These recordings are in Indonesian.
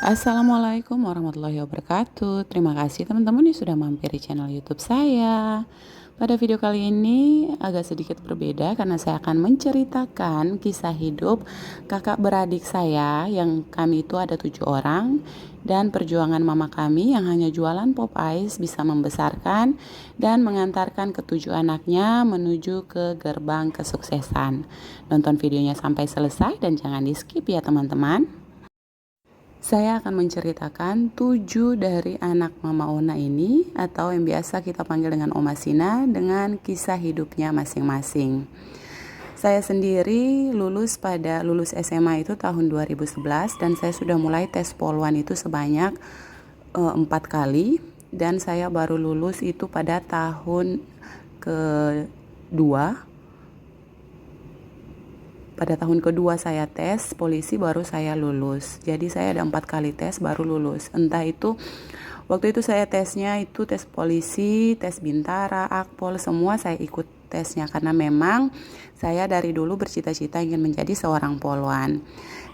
Assalamualaikum warahmatullahi wabarakatuh. Terima kasih teman-teman yang sudah mampir di channel YouTube saya. Pada video kali ini agak sedikit berbeda karena saya akan menceritakan kisah hidup kakak beradik saya yang kami itu ada 7 orang dan perjuangan mama kami yang hanya jualan pop ice bisa membesarkan dan mengantarkan ketujuh anaknya menuju ke gerbang kesuksesan. Nonton videonya sampai selesai dan jangan di skip ya teman-teman. Saya akan menceritakan 7 dari anak Mama Ona ini atau yang biasa kita panggil dengan Oma Sina dengan kisah hidupnya masing-masing. Saya sendiri lulus SMA itu tahun 2011 dan saya sudah mulai tes poluan itu sebanyak 4 kali dan saya baru lulus itu pada tahun kedua. Pada tahun kedua saya tes polisi baru saya lulus. Jadi saya ada 4 kali tes baru lulus. Entah itu waktu itu saya tesnya itu tes polisi, tes Bintara, Akpol, semua saya ikut tesnya karena memang saya dari dulu bercita-cita ingin menjadi seorang poluan.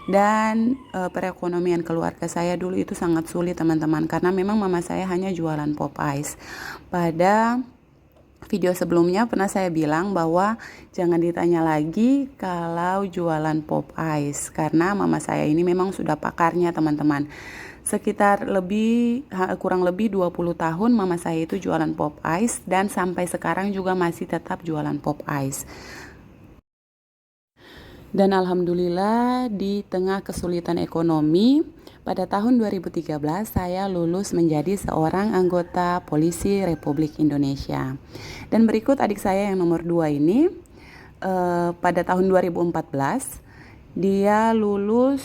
Dan perekonomian keluarga saya dulu itu sangat sulit teman-teman karena memang mama saya hanya jualan pop ice. Pada video sebelumnya pernah saya bilang bahwa jangan ditanya lagi kalau jualan pop ice karena mama saya ini memang sudah pakarnya teman-teman. Sekitar kurang lebih 20 tahun mama saya itu jualan pop ice dan sampai sekarang juga masih tetap jualan pop ice. Dan alhamdulillah di tengah kesulitan ekonomi pada tahun 2013 saya lulus menjadi seorang anggota Polisi Republik Indonesia. Dan berikut adik saya yang nomor 2 ini pada tahun 2014 dia lulus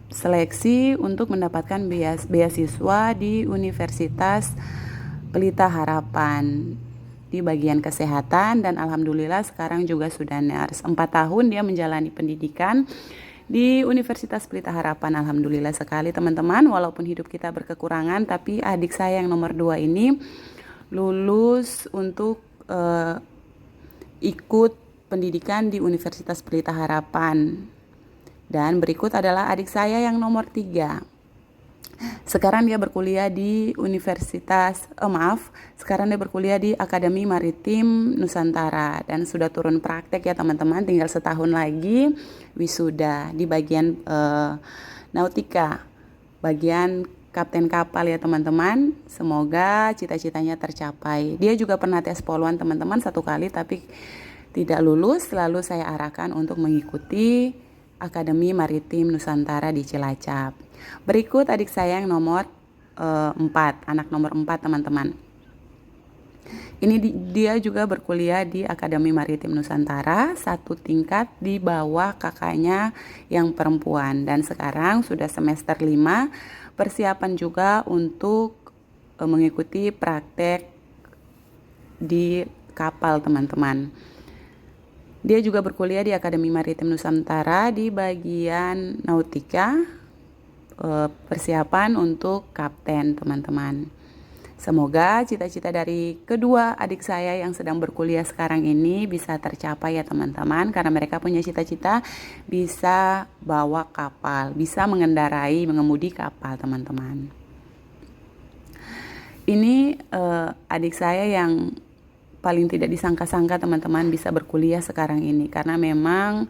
seleksi untuk mendapatkan beasiswa di Universitas Pelita Harapan di bagian kesehatan dan alhamdulillah sekarang juga sudah nyaris 4 tahun dia menjalani pendidikan di Universitas Pelita Harapan. Alhamdulillah sekali teman-teman, walaupun hidup kita berkekurangan tapi adik saya yang nomor 2 ini lulus untuk ikut pendidikan di Universitas Pelita Harapan. Dan berikut adalah adik saya yang nomor 3. Sekarang dia berkuliah di sekarang dia berkuliah di Akademi Maritim Nusantara dan sudah turun praktek ya teman-teman, tinggal setahun lagi wisuda di bagian nautika, bagian kapten kapal ya teman-teman. Semoga cita-citanya tercapai. Dia juga pernah tes poluan teman-teman 1 kali tapi tidak lulus, lalu saya arahkan untuk mengikuti Akademi Maritim Nusantara di Cilacap. Berikut adik saya yang nomor 4, anak nomor 4 teman-teman. Ini dia juga berkuliah di Akademi Maritim Nusantara, 1 tingkat di bawah kakaknya yang perempuan. Dan sekarang sudah semester 5, persiapan juga untuk mengikuti praktek di kapal teman-teman. Dia juga berkuliah di Akademi Maritim Nusantara di bagian nautika, persiapan untuk kapten teman-teman. Semoga cita-cita dari kedua adik saya yang sedang berkuliah sekarang ini bisa tercapai ya teman-teman, karena mereka punya cita-cita bisa bawa kapal, bisa mengemudi kapal teman-teman. Ini adik saya yang paling tidak disangka-sangka teman-teman bisa berkuliah sekarang ini, karena memang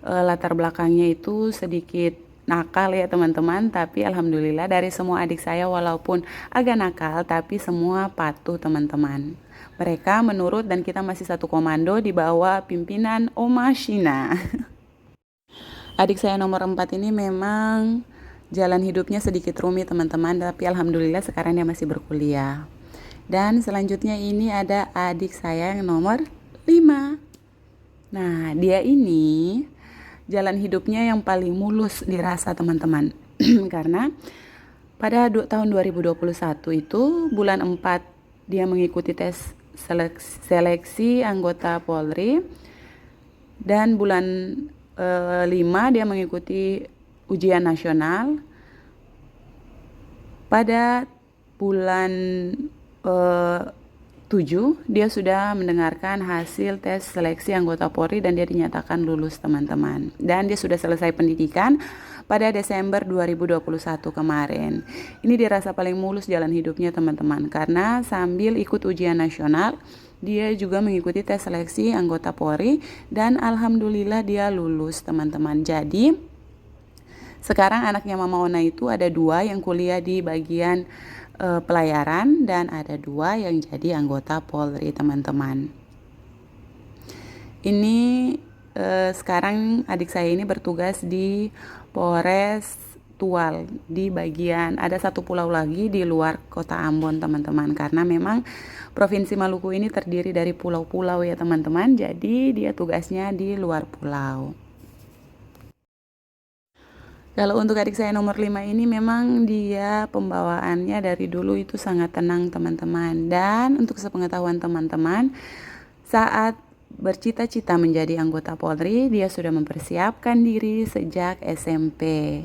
latar belakangnya itu sedikit nakal ya teman-teman, tapi alhamdulillah dari semua adik saya walaupun agak nakal tapi semua patuh teman-teman. Mereka menurut dan kita masih satu komando di bawah pimpinan Oma Shina. Adik saya nomor 4 ini memang jalan hidupnya sedikit rumit teman-teman, tapi alhamdulillah sekarang dia masih berkuliah. Dan selanjutnya ini ada adik saya yang nomor 5. Nah, dia ini jalan hidupnya yang paling mulus dirasa teman-teman. Karena pada tahun 2021 itu bulan 4 dia mengikuti tes seleksi anggota Polri dan bulan 5 dia mengikuti ujian nasional. Pada bulan 7 dia sudah mendengarkan hasil tes seleksi anggota Polri dan dia dinyatakan lulus teman-teman. Dan dia sudah selesai pendidikan pada Desember 2021 kemarin. Ini dirasa paling mulus jalan hidupnya teman-teman, karena sambil ikut ujian nasional, dia juga mengikuti tes seleksi anggota Polri dan alhamdulillah dia lulus teman-teman. Jadi sekarang anaknya Mama Ona itu ada 2 yang kuliah di bagian pelayaran dan ada 2 yang jadi anggota Polri teman-teman. Ini sekarang adik saya ini bertugas di Polres Tual di bagian, ada 1 pulau lagi di luar kota Ambon teman-teman, karena memang Provinsi Maluku ini terdiri dari pulau-pulau ya teman-teman, jadi dia tugasnya di luar pulau. Kalau untuk adik saya nomor 5 ini memang dia pembawaannya dari dulu itu sangat tenang teman-teman. Dan untuk sepengetahuan teman-teman, saat bercita-cita menjadi anggota Polri, dia sudah mempersiapkan diri sejak SMP.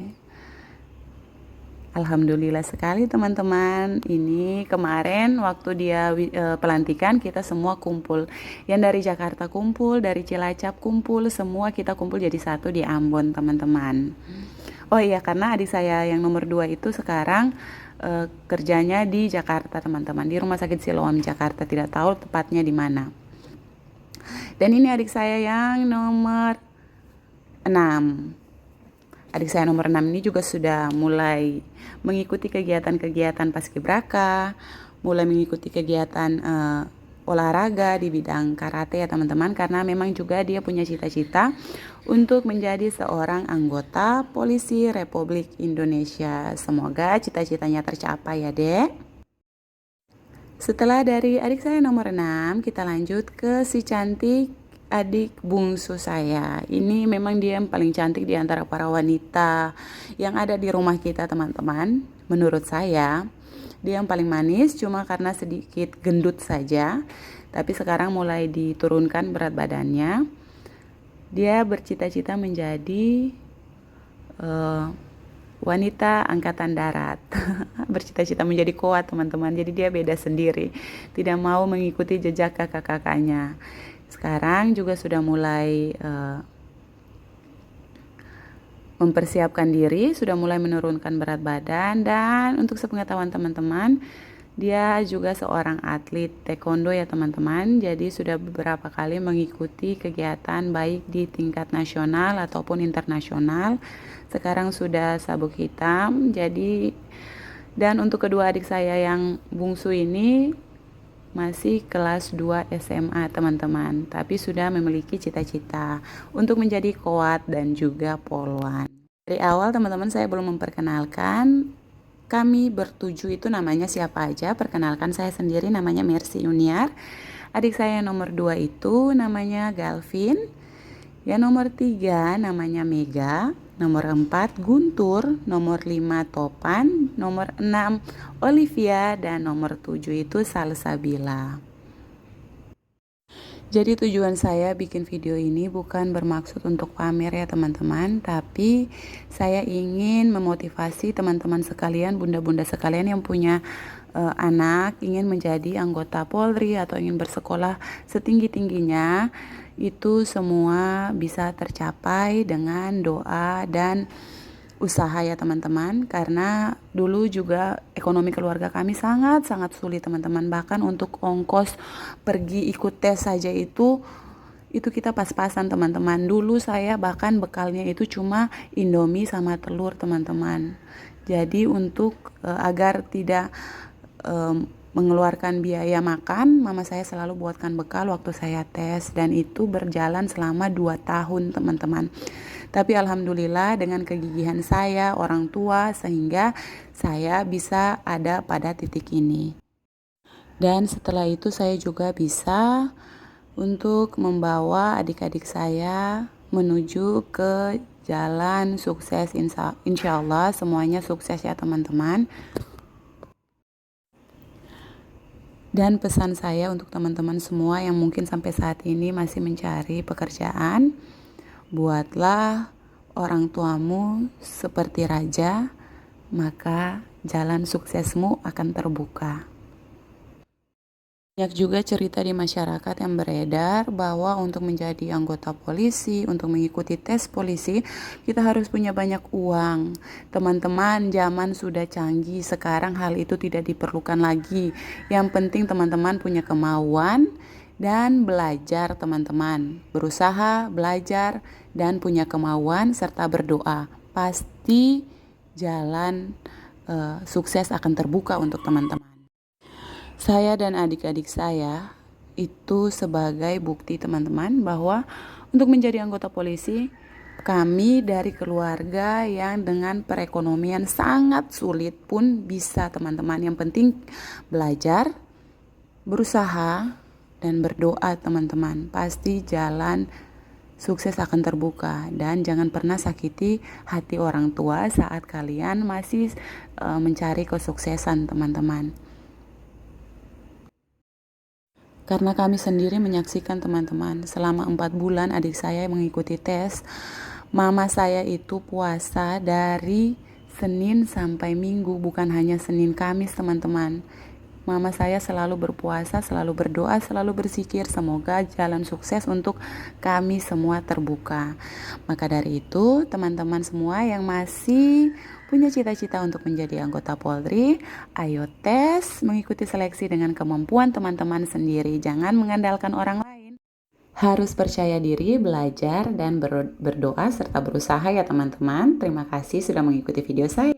Alhamdulillah sekali teman-teman. Ini kemarin waktu dia pelantikan kita semua kumpul. Yang dari Jakarta kumpul, dari Cilacap kumpul, semua kita kumpul jadi satu di Ambon teman-teman. Oh iya, karena adik saya yang nomor 2 itu sekarang kerjanya di Jakarta teman-teman, di Rumah Sakit Siloam Jakarta, tidak tahu tepatnya di mana. Dan ini adik saya yang nomor 6. Adik saya nomor 6 ini juga sudah mulai mengikuti kegiatan-kegiatan paskibraka, mulai mengikuti kegiatan olahraga di bidang karate ya teman-teman, karena memang juga dia punya cita-cita untuk menjadi seorang anggota Polisi Republik Indonesia. Semoga cita-citanya tercapai ya Dek. Setelah dari adik saya nomor 6, kita lanjut ke si cantik adik bungsu saya. Ini memang dia yang paling cantik di antara para wanita yang ada di rumah kita teman-teman. Menurut saya, dia yang paling manis, cuma karena sedikit gendut saja. Tapi sekarang mulai diturunkan berat badannya. Dia bercita-cita menjadi wanita angkatan darat. Bercita-cita menjadi kuat teman-teman. Jadi dia beda sendiri, tidak mau mengikuti jejak kakak-kakaknya. Sekarang juga sudah mulai mempersiapkan diri, sudah mulai menurunkan berat badan. Dan untuk sepengetahuan teman-teman, dia juga seorang atlet taekwondo ya teman-teman. Jadi sudah beberapa kali mengikuti kegiatan baik di tingkat nasional ataupun internasional. Sekarang sudah sabuk hitam. Jadi, dan untuk kedua adik saya yang bungsu ini masih kelas 2 SMA teman-teman, tapi sudah memiliki cita-cita untuk menjadi koat dan juga polwan. Dari awal teman-teman saya belum memperkenalkan kami bertujuh itu namanya siapa aja. Perkenalkan, saya sendiri namanya Mercy Yuniar. Adik saya yang nomor 2 itu namanya Galvin. Yang nomor 3 namanya Mega. Nomor 4 Guntur. Nomor 5 Topan. Nomor 6 Olivia. Dan nomor 7 itu Salsabila. Jadi tujuan saya bikin video ini bukan bermaksud untuk pamer ya teman-teman, tapi saya ingin memotivasi teman-teman sekalian, bunda-bunda sekalian yang punya anak ingin menjadi anggota Polri atau ingin bersekolah setinggi-tingginya, itu semua bisa tercapai dengan doa dan usaha ya teman-teman. Karena dulu juga ekonomi keluarga kami sangat-sangat sulit teman-teman, bahkan untuk ongkos pergi ikut tes saja itu kita pas-pasan teman-teman. Dulu saya bahkan bekalnya itu cuma Indomie sama telur teman-teman. Jadi untuk agar tidak mengeluarkan biaya makan, mama saya selalu buatkan bekal waktu saya tes, dan itu berjalan selama 2 tahun teman-teman. Tapi alhamdulillah dengan kegigihan saya, orang tua, sehingga saya bisa ada pada titik ini. Dan setelah itu saya juga bisa untuk membawa adik-adik saya menuju ke jalan sukses. Insya Allah semuanya sukses ya teman-teman. Dan pesan saya untuk teman-teman semua yang mungkin sampai saat ini masih mencari pekerjaan, buatlah orang tuamu seperti raja, maka jalan suksesmu akan terbuka. Banyak juga cerita di masyarakat yang beredar bahwa untuk menjadi anggota polisi, untuk mengikuti tes polisi, kita harus punya banyak uang. Teman-teman, zaman sudah canggih, sekarang hal itu tidak diperlukan lagi. Yang penting teman-teman punya kemauan dan belajar, teman-teman. Berusaha, belajar, dan punya kemauan serta berdoa. Pasti jalan sukses akan terbuka untuk teman-teman. Saya dan adik-adik saya itu sebagai bukti, teman-teman, bahwa untuk menjadi anggota polisi, kami dari keluarga yang dengan perekonomian sangat sulit pun bisa, teman-teman. Yang penting belajar, berusaha, dan berdoa, teman-teman. Pasti jalan sukses akan terbuka. Dan jangan pernah sakiti hati orang tua saat kalian masih mencari kesuksesan, teman-teman. Karena kami sendiri menyaksikan, teman-teman, selama 4 bulan adik saya mengikuti tes, mama saya itu puasa dari Senin sampai Minggu, bukan hanya Senin Kamis, teman-teman. Mama saya selalu berpuasa, selalu berdoa, selalu berzikir, semoga jalan sukses untuk kami semua terbuka. Maka dari itu, teman-teman semua yang masih punya cita-cita untuk menjadi anggota Polri, ayo tes, mengikuti seleksi dengan kemampuan teman-teman sendiri. Jangan mengandalkan orang lain. Harus percaya diri, belajar, dan berdoa serta berusaha ya, teman-teman. Terima kasih sudah mengikuti video saya.